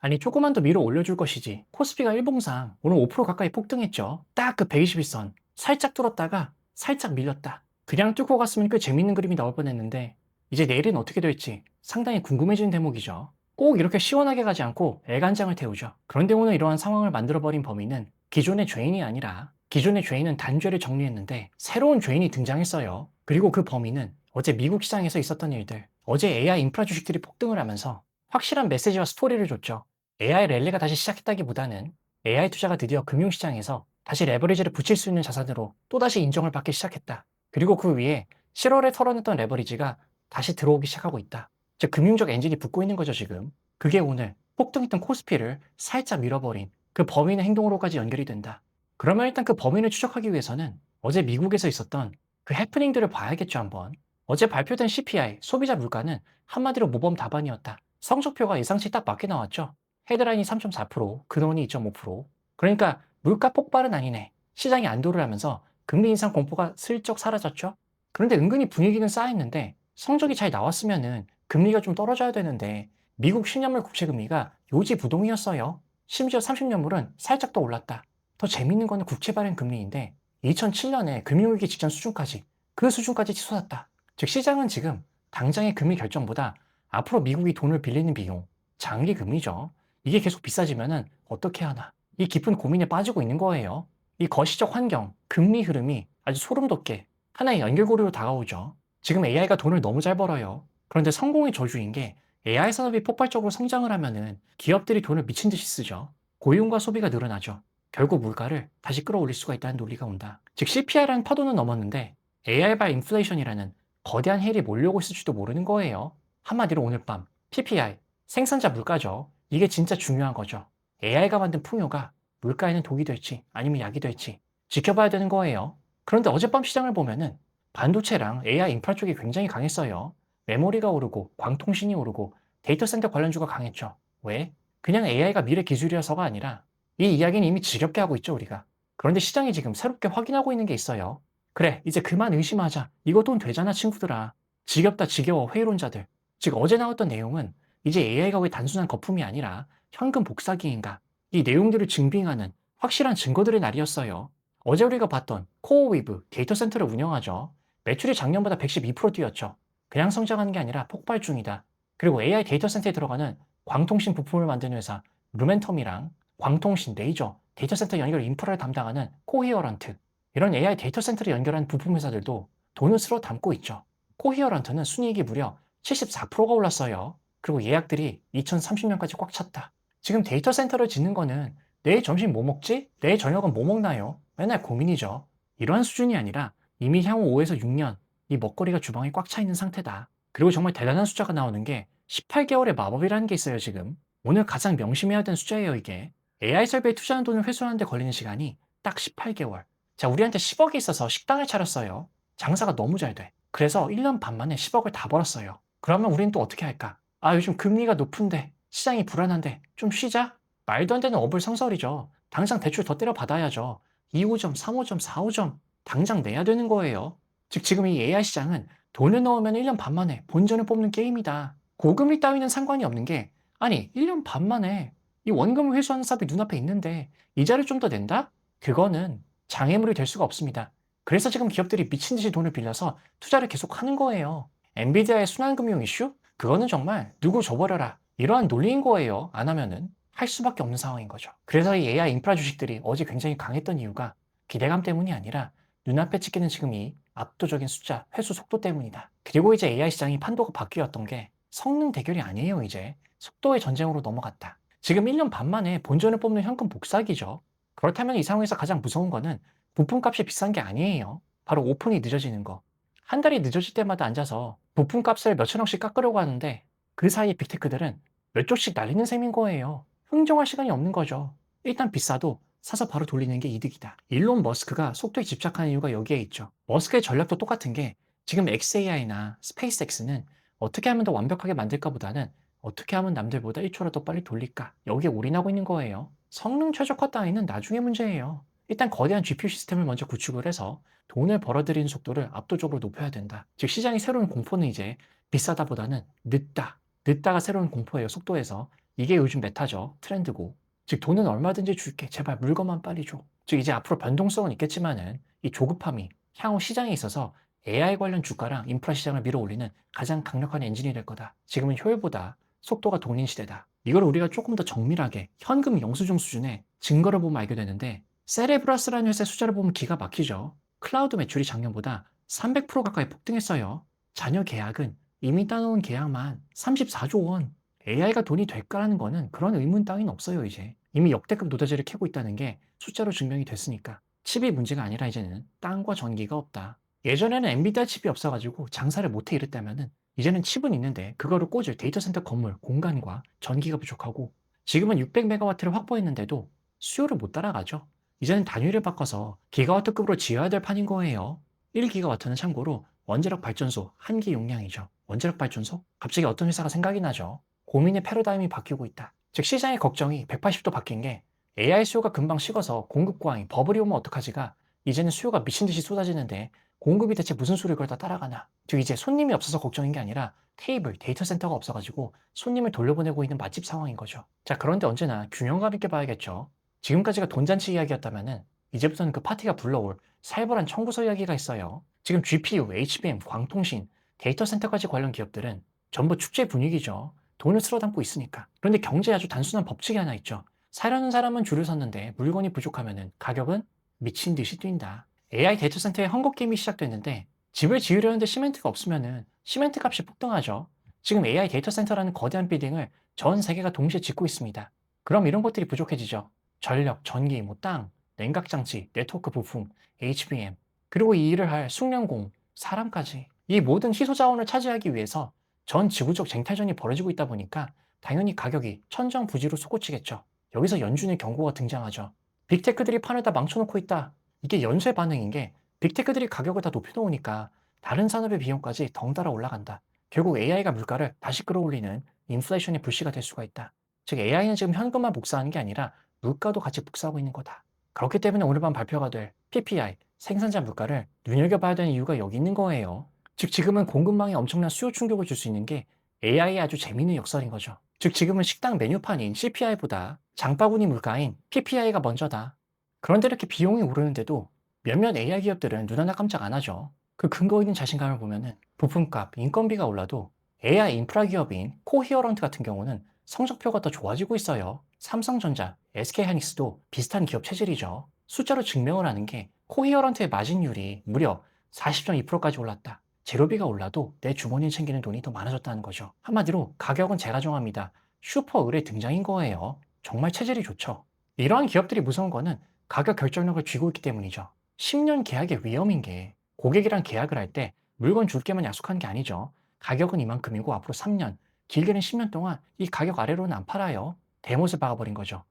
아니 조금만 더 밀어 올려줄 것이지. 코스피가 일봉상 오늘 5% 가까이 폭등했죠. 딱 그 120일선 살짝 뚫었다가 살짝 밀렸다. 그냥 뚫고 갔으면 꽤 재밌는 그림이 나올 뻔했는데 이제 내일은 어떻게 될지 상당히 궁금해지는 대목이죠. 꼭 이렇게 시원하게 가지 않고 애간장을 태우죠. 그런데 오늘 이러한 상황을 만들어버린 범인은 기존의 죄인이 아니라 기존의 죄인은 단죄를 정리했는데 새로운 죄인이 등장했어요. 그리고 그 범인은 어제 미국 시장에서 있었던 일들, 어제 AI 인프라 주식들이 폭등을 하면서 확실한 메시지와 스토리를 줬죠. AI 랠리가 다시 시작했다기보다는 AI 투자가 드디어 금융시장에서 다시 레버리지를 붙일 수 있는 자산으로 또다시 인정을 받기 시작했다. 그리고 그 위에 7월에 털어냈던 레버리지가 다시 들어오기 시작하고 있다. 즉 금융적 엔진이 붙고 있는 거죠 지금. 그게 오늘 폭등했던 코스피를 살짝 밀어버린 그 범인의 행동으로까지 연결이 된다. 그러면 일단 그 범인을 추적하기 위해서는 어제 미국에서 있었던 그 해프닝들을 봐야겠죠 한번. 어제 발표된 CPI, 소비자 물가는 한마디로 모범 답안이었다. 성적표가 예상치 딱 맞게 나왔죠. 헤드라인이 3.4%, 근원이 2.5%. 그러니까 물가 폭발은 아니네. 시장이 안도를 하면서 금리 인상 공포가 슬쩍 사라졌죠. 그런데 은근히 분위기는 쌓였는데 성적이 잘 나왔으면은 금리가 좀 떨어져야 되는데 미국 10년물 국채 금리가 요지부동이었어요. 심지어 30년물은 살짝 더 올랐다. 더 재밌는 거는 국채 발행 금리인데 2007년에 금융위기 직전 수준까지 그 수준까지 치솟았다. 즉 시장은 지금 당장의 금리 결정보다 앞으로 미국이 돈을 빌리는 비용, 장기 금리죠. 이게 계속 비싸지면은 어떻게 하나. 이 깊은 고민에 빠지고 있는 거예요. 이 거시적 환경, 금리 흐름이 아주 소름 돋게 하나의 연결고리로 다가오죠. 지금 AI가 돈을 너무 잘 벌어요. 그런데 성공의 저주인 게 AI 산업이 폭발적으로 성장을 하면은 기업들이 돈을 미친 듯이 쓰죠. 고용과 소비가 늘어나죠. 결국 물가를 다시 끌어올릴 수가 있다는 논리가 온다. 즉 CPI라는 파도는 넘었는데 AI 발 인플레이션이라는 거대한 헬이 몰려오고 있을지도 모르는 거예요. 한마디로 오늘 밤 PPI, 생산자 물가죠. 이게 진짜 중요한 거죠. AI가 만든 풍요가 물가에는 독이 될지 아니면 약이 될지 지켜봐야 되는 거예요. 그런데 어젯밤 시장을 보면은 반도체랑 AI 인프라 쪽이 굉장히 강했어요. 메모리가 오르고 광통신이 오르고 데이터 센터 관련주가 강했죠. 왜? 그냥 AI가 미래 기술이어서가 아니라 이 이야기는 이미 지겹게 하고 있죠, 우리가. 그런데 시장이 지금 새롭게 확인하고 있는 게 있어요. 그래, 이제 그만 의심하자. 이것돈 되잖아, 친구들아. 지겹다, 지겨워, 회의론자들. 즉, 어제 나왔던 내용은 이제 AI가 왜 단순한 거품이 아니라 현금 복사기인가? 이 내용들을 증빙하는 확실한 증거들의 날이었어요. 어제 우리가 봤던 코어위브 데이터 센터를 운영하죠. 매출이 작년보다 112% 뛰었죠. 그냥 성장하는 게 아니라 폭발 중이다. 그리고 AI 데이터 센터에 들어가는 광통신 부품을 만드는 회사 루멘텀이랑 광통신, 레이저, 데이터 센터 연결 인프라를 담당하는 코히어런트, 이런 AI 데이터 센터를 연결한 부품 회사들도 돈을 쓸어 담고 있죠. 코히어런트는 순이익이 무려 74%가 올랐어요. 그리고 예약들이 2030년까지 꽉 찼다. 지금 데이터 센터를 짓는 거는 내일 점심 뭐 먹지? 내일 저녁은 뭐 먹나요? 맨날 고민이죠. 이러한 수준이 아니라 이미 향후 5에서 6년 이 먹거리가 주방에 꽉 차 있는 상태다. 그리고 정말 대단한 숫자가 나오는 게 18개월의 마법이라는 게 있어요, 지금. 오늘 가장 명심해야 되는 숫자예요, 이게. AI 설비에 투자한 돈을 회수하는 데 걸리는 시간이 딱 18개월. 자, 우리한테 10억이 있어서 식당을 차렸어요. 장사가 너무 잘 돼. 그래서 1년 반 만에 10억을 다 벌었어요. 그러면 우린 또 어떻게 할까? 아, 요즘 금리가 높은데, 시장이 불안한데, 좀 쉬자? 말도 안 되는 어불성설이죠. 당장 대출 더 때려 받아야죠. 2호점, 3호점, 4호점, 당장 내야 되는 거예요. 즉, 지금 이 AI 시장은 돈을 넣으면 1년 반 만에 본전을 뽑는 게임이다. 고금리 따위는 상관이 없는 게, 아니, 1년 반 만에 이 원금을 회수하는 사업이 눈앞에 있는데, 이자를 좀 더 낸다? 그거는 장애물이 될 수가 없습니다. 그래서 지금 기업들이 미친 듯이 돈을 빌려서 투자를 계속 하는 거예요. 엔비디아의 순환금융 이슈? 그거는 정말 누구 줘버려라. 이러한 논리인 거예요. 안 하면은. 할 수밖에 없는 상황인 거죠. 그래서 이 AI 인프라 주식들이 어제 굉장히 강했던 이유가 기대감 때문이 아니라 눈앞에 찍히는 지금 이 압도적인 숫자, 회수 속도 때문이다. 그리고 이제 AI 시장이 판도가 바뀌었던 게 성능 대결이 아니에요, 이제. 속도의 전쟁으로 넘어갔다. 지금 1년 반 만에 본전을 뽑는 현금 복사기죠. 그렇다면 이 상황에서 가장 무서운 거는 부품값이 비싼 게 아니에요. 바로 오픈이 늦어지는 거. 한 달이 늦어질 때마다 앉아서 부품값을 몇 천억씩 깎으려고 하는데 그 사이에 빅테크들은 몇 조씩 날리는 셈인 거예요. 흥정할 시간이 없는 거죠. 일단 비싸도 사서 바로 돌리는 게 이득이다. 일론 머스크가 속도에 집착하는 이유가 여기에 있죠. 머스크의 전략도 똑같은 게 지금 xAI나 스페이스X는 어떻게 하면 더 완벽하게 만들까 보다는 어떻게 하면 남들보다 1초라도 빨리 돌릴까? 여기에 올인하고 있는 거예요. 성능 최적화 따위는 나중의 문제예요. 일단 거대한 GPU 시스템을 먼저 구축을 해서 돈을 벌어들이는 속도를 압도적으로 높여야 된다. 즉 시장의 새로운 공포는 이제 비싸다보다는 늦다. 늦다가 새로운 공포예요, 속도에서. 이게 요즘 메타죠. 트렌드고. 즉 돈은 얼마든지 줄게. 제발 물건만 빨리 줘. 즉 이제 앞으로 변동성은 있겠지만은 이 조급함이 향후 시장에 있어서 AI 관련 주가랑 인프라 시장을 밀어올리는 가장 강력한 엔진이 될 거다. 지금은 효율보다 속도가 돈인 시대다. 이걸 우리가 조금 더 정밀하게 현금 영수증 수준의 증거를 보면 알게 되는데 세레브라스라는 회사의 숫자를 보면 기가 막히죠. 클라우드 매출이 작년보다 300% 가까이 폭등했어요. 자녀 계약은 이미 따놓은 계약만 34조 원. AI가 돈이 될까라는 거는 그런 의문 따윈 없어요, 이제. 이미 역대급 노다지를 캐고 있다는 게 숫자로 증명이 됐으니까. 칩이 문제가 아니라 이제는 땅과 전기가 없다. 예전에는 엔비디아 칩이 없어가지고 장사를 못해 이랬다면은 이제는 칩은 있는데 그거를 꽂을 데이터 센터 건물, 공간과 전기가 부족하고 지금은 600메가와트를 확보했는데도 수요를 못 따라가죠. 이제는 단위를 바꿔서 기가와트급으로 지어야 될 판인 거예요. 1기가와트는 참고로 원자력 발전소 1기 용량이죠. 원자력 발전소? 갑자기 어떤 회사가 생각이 나죠. 고민의 패러다임이 바뀌고 있다. 즉 시장의 걱정이 180도 바뀐 게 AI 수요가 금방 식어서 공급 과잉, 버블이 오면 어떡하지가 이제는 수요가 미친 듯이 쏟아지는데 공급이 대체 무슨 수를 그걸 다 따라가나. 즉 이제 손님이 없어서 걱정인 게 아니라 테이블, 데이터 센터가 없어가지고 손님을 돌려보내고 있는 맛집 상황인 거죠. 자, 그런데 언제나 균형감 있게 봐야겠죠. 지금까지가 돈잔치 이야기였다면은 이제부터는 그 파티가 불러올 살벌한 청구서 이야기가 있어요. 지금 GPU, HBM, 광통신, 데이터 센터까지 관련 기업들은 전부 축제 분위기죠. 돈을 쓸어 담고 있으니까. 그런데 경제에 아주 단순한 법칙이 하나 있죠. 사려는 사람은 줄을 섰는데 물건이 부족하면은 가격은 미친 듯이 뛴다. AI 데이터 센터의 헝거 게임이 시작됐는데 집을 지으려는데 시멘트가 없으면은 시멘트 값이 폭등하죠. 지금 AI 데이터 센터라는 거대한 빌딩을 전 세계가 동시에 짓고 있습니다. 그럼 이런 것들이 부족해지죠. 전력, 전기, 땅, 냉각 장치, 네트워크 부품, HBM, 그리고 이 일을 할 숙련공, 사람까지. 이 모든 희소 자원을 차지하기 위해서 전 지구적 쟁탈전이 벌어지고 있다 보니까 당연히 가격이 천정부지로 솟구치겠죠. 여기서 연준의 경고가 등장하죠. 빅테크들이 판을 다 망쳐놓고 있다. 이게 연쇄 반응인 게 빅테크들이 가격을 다 높여놓으니까 다른 산업의 비용까지 덩달아 올라간다. 결국 AI가 물가를 다시 끌어올리는 인플레이션의 불씨가 될 수가 있다. 즉 AI는 지금 현금만 복사하는 게 아니라 물가도 같이 복사하고 있는 거다. 그렇기 때문에 오늘 밤 발표가 될 PPI, 생산자 물가를 눈여겨봐야 되는 이유가 여기 있는 거예요. 즉 지금은 공급망에 엄청난 수요 충격을 줄 수 있는 게 AI의 아주 재미있는 역설인 거죠. 즉 지금은 식당 메뉴판인 CPI보다 장바구니 물가인 PPI가 먼저다. 그런데 이렇게 비용이 오르는데도 몇몇 AI 기업들은 눈 하나 깜짝 안 하죠. 그 근거 있는 자신감을 보면은 부품값, 인건비가 올라도 AI 인프라 기업인 코히어런트 같은 경우는 성적표가 더 좋아지고 있어요. 삼성전자, SK하이닉스도 비슷한 기업 체질이죠. 숫자로 증명을 하는 게 코히어런트의 마진율이 무려 40.2%까지 올랐다. 재료비가 올라도 내 주머니에 챙기는 돈이 더 많아졌다는 거죠. 한마디로 가격은 제가 정합니다. 슈퍼 을의 등장인 거예요. 정말 체질이 좋죠. 이러한 기업들이 무서운 거는 가격 결정력을 쥐고 있기 때문이죠. 10년 계약의 위험인 게 고객이랑 계약을 할 때 물건 줄게만 약속하는 게 아니죠. 가격은 이만큼이고 앞으로 3년, 길게는 10년 동안 이 가격 아래로는 안 팔아요. 대못을 박아버린 거죠.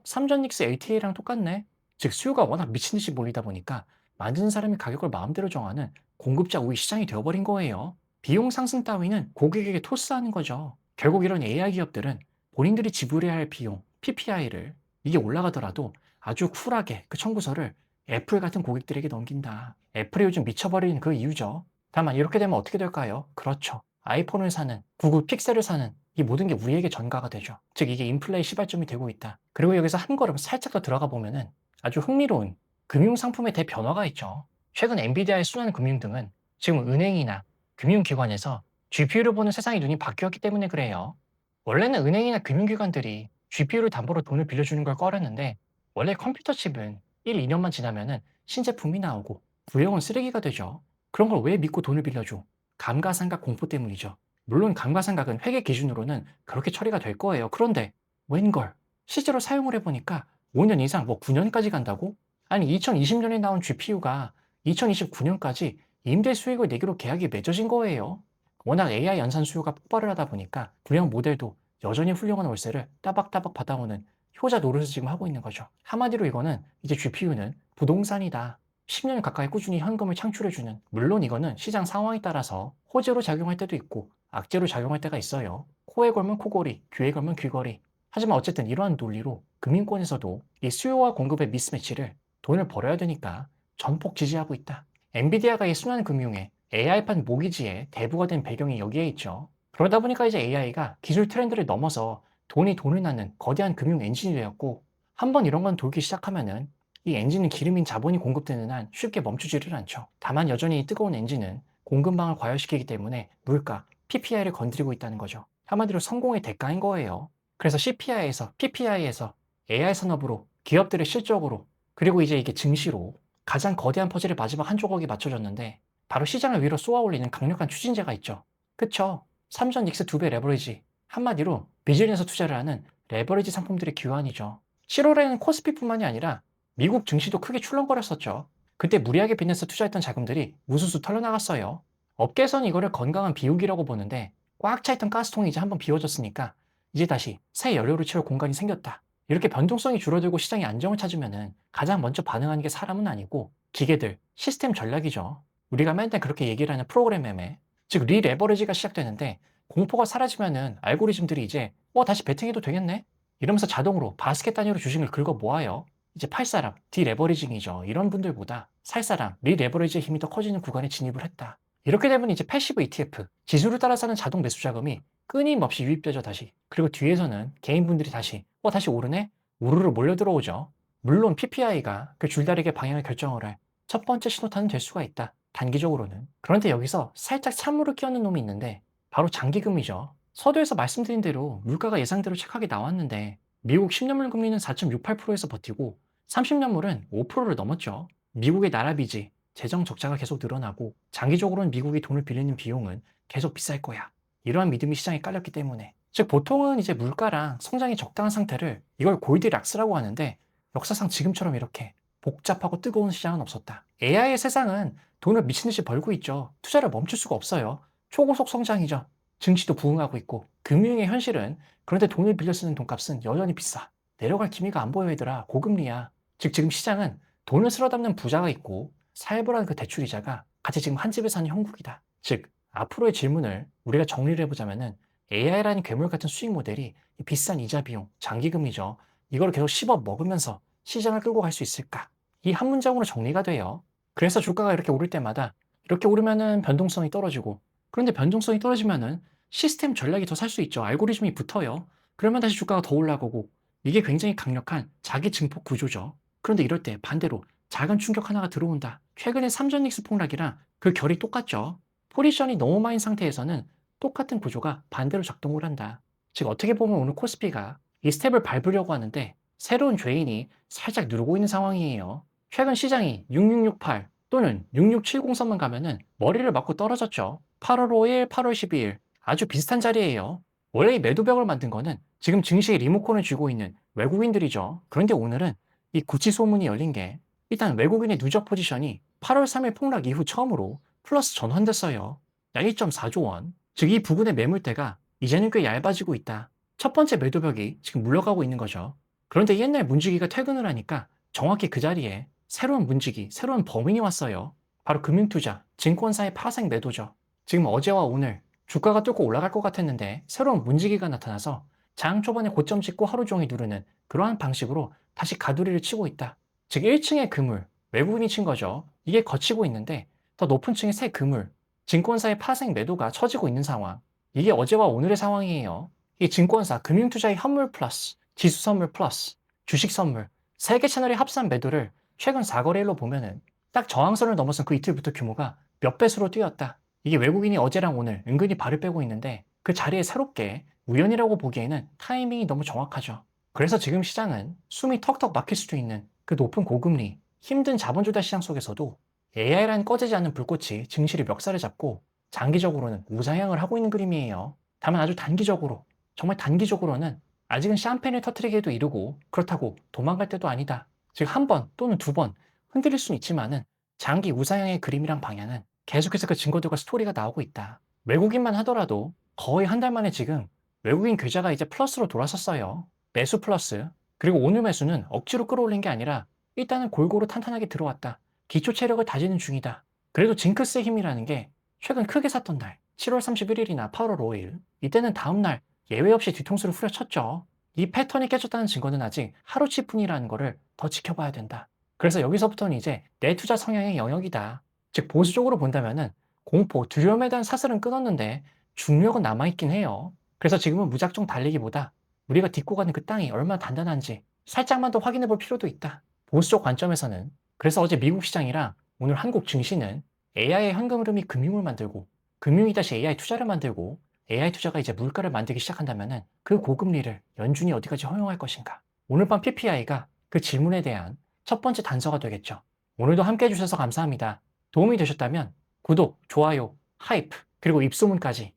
삼전닉스 LTA랑 똑같네. 즉 수요가 워낙 미친 듯이 몰리다 보니까 만드는 사람이 가격을 마음대로 정하는 공급자 우위 시장이 되어버린 거예요. 비용 상승 따위는 고객에게 토스하는 거죠. 결국 이런 AI 기업들은 본인들이 지불해야 할 비용, PPI를 이게 올라가더라도 아주 쿨하게 그 청구서를 애플 같은 고객들에게 넘긴다. 애플이 요즘 미쳐버린 그 이유죠. 다만 이렇게 되면 어떻게 될까요? 그렇죠. 아이폰을 사는, 구글 픽셀을 사는 이 모든 게 우리에게 전가가 되죠. 즉 이게 인플레의 시발점이 되고 있다. 그리고 여기서 한 걸음 살짝 더 들어가 보면은 아주 흥미로운 금융 상품의 대변화가 있죠. 최근 엔비디아의 순환금융 등은 지금 은행이나 금융기관에서 GPU를 보는 세상의 눈이 바뀌었기 때문에 그래요. 원래는 은행이나 금융기관들이 GPU를 담보로 돈을 빌려주는 걸 꺼렸는데 원래 컴퓨터 칩은 1, 2년만 지나면은 신제품이 나오고 구형은 쓰레기가 되죠. 그런 걸 왜 믿고 돈을 빌려줘? 감가상각 공포 때문이죠. 물론 감가상각은 회계 기준으로는 그렇게 처리가 될 거예요. 그런데 웬걸? 실제로 사용을 해보니까 5년 이상 9년까지 간다고? 아니 2020년에 나온 GPU가 2029년까지 임대 수익을 내기로 계약이 맺어진 거예요. 워낙 AI 연산 수요가 폭발을 하다 보니까 구형 모델도 여전히 훌륭한 월세를 따박따박 받아오는 효자 노릇을 지금 하고 있는 거죠. 한마디로 이거는 이제 GPU는 부동산이다. 10년 가까이 꾸준히 현금을 창출해주는, 물론 이거는 시장 상황에 따라서 호재로 작용할 때도 있고 악재로 작용할 때가 있어요. 코에 걸면 코걸이, 귀에 걸면 귀걸이. 하지만 어쨌든 이러한 논리로 금융권에서도 이 수요와 공급의 미스매치를 돈을 벌어야 되니까 전폭 지지하고 있다. 엔비디아가 이 순환금융의 AI판 모기지의 대부가 된 배경이 여기에 있죠. 그러다 보니까 이제 AI가 기술 트렌드를 넘어서 돈이 돈을 낳는 거대한 금융 엔진이 되었고, 한번 이런 건 돌기 시작하면은 이 엔진은 기름인 자본이 공급되는 한 쉽게 멈추지를 않죠. 다만 여전히 이 뜨거운 엔진은 공급망을 과열시키기 때문에 물가, PPI를 건드리고 있다는 거죠. 한마디로 성공의 대가인 거예요. 그래서 CPI에서, PPI에서 AI 산업으로, 기업들의 실적으로, 그리고 이제 이게 증시로 가장 거대한 퍼즐의 마지막 한 조각이 맞춰졌는데, 바로 시장을 위로 쏘아올리는 강력한 추진제가 있죠. 그쵸? 3전 닉스 2배 레버리지. 한마디로 비즈니스 투자를 하는 레버리지 상품들의 기환이죠. 7월에는 코스피뿐만이 아니라 미국 증시도 크게 출렁거렸었죠. 그때 무리하게 빚내서 투자했던 자금들이 우수수 털려나갔어요. 업계에서는 이거를 건강한 비우기라고 보는데, 꽉 차있던 가스통이 이제 한번 비워졌으니까 이제 다시 새 연료를 채울 공간이 생겼다. 이렇게 변동성이 줄어들고 시장이 안정을 찾으면은 가장 먼저 반응하는 게 사람은 아니고 기계들, 시스템 전략이죠. 우리가 맨날 그렇게 얘기를 하는 프로그램 매매, 즉 리레버리지가 시작되는데, 공포가 사라지면은 알고리즘들이 이제 다시 베팅해도 되겠네? 이러면서 자동으로 바스켓 단위로 주식을 긁어 모아요. 이제 팔 사람, 디레버리징이죠. 이런 분들보다 살 사람, 리레버리지의 힘이 더 커지는 구간에 진입을 했다. 이렇게 되면 이제 패시브 ETF, 지수를 따라 사는 자동 매수 자금이 끊임없이 유입되죠, 다시. 그리고 뒤에서는 개인분들이 다시 오르네? 우르르 몰려 들어오죠. 물론 PPI가 그 줄다리기 방향을 결정을 할 첫 번째 신호탄은 될 수가 있다. 단기적으로는. 그런데 여기서 살짝 찬물을 끼얹는 놈이 있는데, 바로 장기금이죠. 서두에서 말씀드린 대로 물가가 예상대로 착하게 나왔는데, 미국 10년물 금리는 4.68%에서 버티고 30년물은 5%를 넘었죠. 미국의 나라 빚이, 재정 적자가 계속 늘어나고 장기적으로는 미국이 돈을 빌리는 비용은 계속 비쌀 거야. 이러한 믿음이 시장에 깔렸기 때문에. 즉 보통은 이제 물가랑 성장이 적당한 상태를 이걸 골디락스라고 하는데, 역사상 지금처럼 이렇게 복잡하고 뜨거운 시장은 없었다. AI의 세상은 돈을 미친 듯이 벌고 있죠. 투자를 멈출 수가 없어요. 초고속 성장이죠. 증시도 부흥하고 있고, 금융의 현실은, 그런데 돈을 빌려 쓰는 돈값은 여전히 비싸. 내려갈 기미가 안 보여 얘들아. 고금리야. 즉 지금 시장은 돈을 쓸어 담는 부자가 있고 살벌한 그 대출이자가 같이 지금 한 집에 사는 형국이다. 즉 앞으로의 질문을 우리가 정리를 해보자면은, AI라는 괴물 같은 수익 모델이 이 비싼 이자 비용, 장기금리죠. 이걸 계속 씹어 먹으면서 시장을 끌고 갈 수 있을까? 이 한 문장으로 정리가 돼요. 그래서 주가가 이렇게 오를 때마다 이렇게 오르면은 변동성이 떨어지고, 그런데 변동성이 떨어지면은 시스템 전략이 더 살 수 있죠. 알고리즘이 붙어요. 그러면 다시 주가가 더 올라가고, 이게 굉장히 강력한 자기 증폭 구조죠. 그런데 이럴 때 반대로 작은 충격 하나가 들어온다. 최근에 삼전 닉스 폭락이랑 그 결이 똑같죠. 포지션이 너무 많은 상태에서는 똑같은 구조가 반대로 작동을 한다. 즉 어떻게 보면 오늘 코스피가 이 스텝을 밟으려고 하는데 새로운 죄인이 살짝 누르고 있는 상황이에요. 최근 시장이 6668 또는 6670선만 가면은 머리를 맞고 떨어졌죠. 8월 5일, 8월 12일 아주 비슷한 자리예요. 원래 이 매도벽을 만든 거는 지금 증시의 리모컨을 쥐고 있는 외국인들이죠. 그런데 오늘은 이 구치 소문이 열린 게, 일단 외국인의 누적 포지션이 8월 3일 폭락 이후 처음으로 플러스 전환됐어요. 약 1.4조 원. 즉 이 부근의 매물대가 이제는 꽤 얇아지고 있다. 첫 번째 매도벽이 지금 물러가고 있는 거죠. 그런데 옛날 문지기가 퇴근을 하니까 정확히 그 자리에 새로운 문지기, 새로운 범인이 왔어요. 바로 금융투자, 증권사의 파생 매도죠. 지금 어제와 오늘 주가가 뚫고 올라갈 것 같았는데 새로운 문지기가 나타나서 장 초반에 고점 찍고 하루 종일 누르는 그러한 방식으로 다시 가두리를 치고 있다. 즉 1층의 그물, 외국인이 친 거죠. 이게 거치고 있는데 더 높은 층의 새 그물, 증권사의 파생 매도가 처지고 있는 상황. 이게 어제와 오늘의 상황이에요. 이 증권사, 금융투자의 현물 플러스, 지수 선물 플러스, 주식 선물, 세 개 채널의 합산 매도를 최근 4거래일로 보면은 딱 저항선을 넘어선 그 이틀부터 규모가 몇 배수로 뛰었다. 이게 외국인이 어제랑 오늘 은근히 발을 빼고 있는데, 그 자리에 새롭게 우연이라고 보기에는 타이밍이 너무 정확하죠. 그래서 지금 시장은 숨이 턱턱 막힐 수도 있는 그 높은 고금리, 힘든 자본주의 시장 속에서도 AI라는 꺼지지 않는 불꽃이 증시를 멱살을 잡고 장기적으로는 우상향을 하고 있는 그림이에요. 다만 아주 단기적으로, 정말 단기적으로는 아직은 샴페인을 터뜨리기에도 이르고 그렇다고 도망갈 때도 아니다. 즉 한 번 또는 두 번 흔들릴 수는 있지만은 장기 우상향의 그림이랑 방향은 계속해서 그 증거들과 스토리가 나오고 있다. 외국인만 하더라도 거의 한 달 만에 지금 외국인 계좌가 이제 플러스로 돌아섰어요. 매수 플러스. 그리고 오늘 매수는 억지로 끌어올린 게 아니라 일단은 골고루 탄탄하게 들어왔다. 기초 체력을 다지는 중이다. 그래도 징크스의 힘이라는 게 최근 크게 샀던 날 7월 31일이나 8월 5일 이때는 다음날 예외 없이 뒤통수를 후려쳤죠. 이 패턴이 깨졌다는 증거는 아직 하루치뿐이라는 거를 더 지켜봐야 된다. 그래서 여기서부터는 이제 내 투자 성향의 영역이다. 즉 보수적으로 본다면은 공포, 두려움에 대한 사슬은 끊었는데 중력은 남아있긴 해요. 그래서 지금은 무작정 달리기보다 우리가 딛고 가는 그 땅이 얼마나 단단한지 살짝만 더 확인해 볼 필요도 있다. 보수적 관점에서는 그래서 어제 미국 시장이랑 오늘 한국 증시는 AI의 현금 흐름이 금융을 만들고 금융이 다시 AI 투자를 만들고 AI 투자가 이제 물가를 만들기 시작한다면은 그 고금리를 연준이 어디까지 허용할 것인가? 오늘 밤 PPI가 그 질문에 대한 첫 번째 단서가 되겠죠. 오늘도 함께 해주셔서 감사합니다. 도움이 되셨다면 구독, 좋아요, 하이프, 그리고 입소문까지